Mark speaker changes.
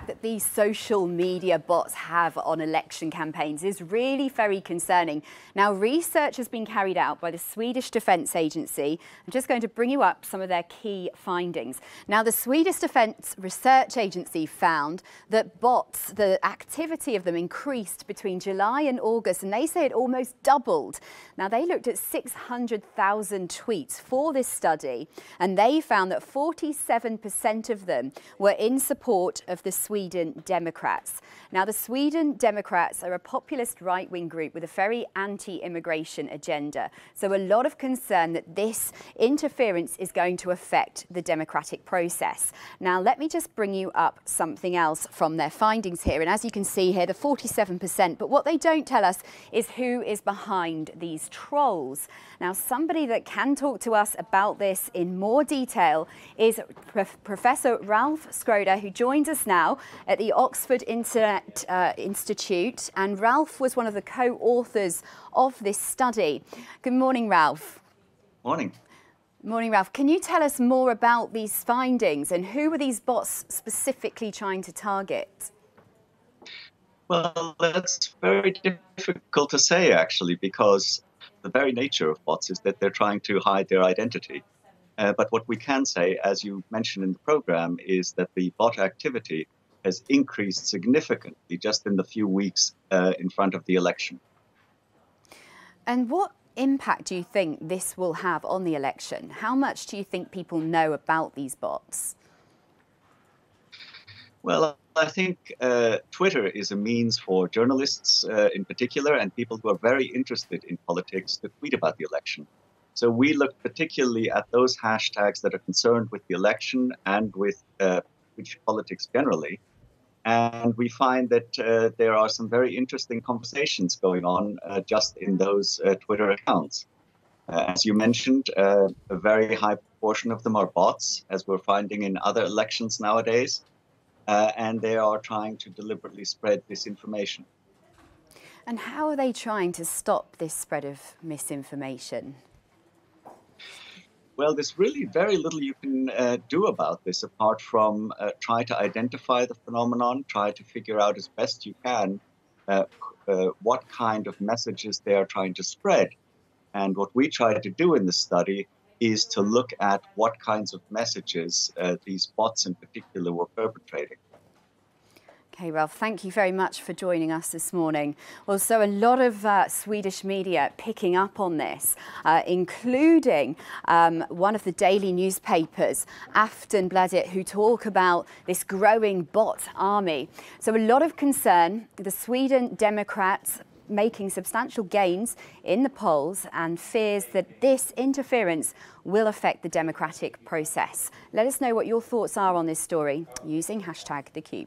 Speaker 1: impact that these social media bots have on election campaigns is really very concerning. Now, research has been carried out by the Swedish Defence Agency. I'm just going to bring you up some of their key findings. Now, the Swedish Defence Research Agency found that bots, the activity of them increased between July and August, and they say it almost doubled. Now, they looked at 600,000 tweets for this study, and they found that 47% of them were in support of the Sweden Democrats. Now, the Sweden Democrats are a populist right-wing group with a very anti-immigration agenda. So a lot of concern that this interference is going to affect the democratic process. Now, let me just bring you up something else from their findings here. And as you can see here, the 47%. But what they don't tell us is who is behind these trolls. Now, somebody that can talk to us about this in more detail is Professor Ralph Schroeder, who joins us now at the Oxford Internet Institute. And Ralph was one of the co-authors of this study. Good morning, Ralph.
Speaker 2: Morning.
Speaker 1: Morning, Ralph. Can you tell us more about these findings and who are these bots specifically trying to target?
Speaker 2: Well, that's very difficult to say, actually, because the very nature of bots is that they're trying to hide their identity. But what we can say, as you mentioned in the program, is that the bot activity has increased significantly just in the few weeks in front of the election. And
Speaker 1: what impact do you think this will have on the election? How much do you think people know about these bots?
Speaker 2: Well, I think Twitter is a means for journalists in particular and people who are very interested in politics to tweet about the election. So we look particularly at those hashtags that are concerned with the election and with British politics generally. And we find that there are some very interesting conversations going on just in those Twitter accounts. As you mentioned, a very high proportion of them are bots, as we're finding in other elections nowadays. And they are trying to deliberately spread disinformation.
Speaker 1: And how are they trying to stop this spread of misinformation?
Speaker 2: Well, there's really very little you can do about this apart from try to identify the phenomenon, try to figure out as best you can what kind of messages they are trying to spread. And what we try to do in the study is to look at what kinds of messages these bots in particular were perpetrating.
Speaker 1: Okay, Ralph, thank you very much for joining us this morning. Well, so a lot of Swedish media picking up on this, including one of the daily newspapers, Aftonbladet, who talk about this growing bot army. So a lot of concern, the Sweden Democrats making substantial gains in the polls and fears that this interference will affect the democratic process. Let us know what your thoughts are on this story using #TheCube.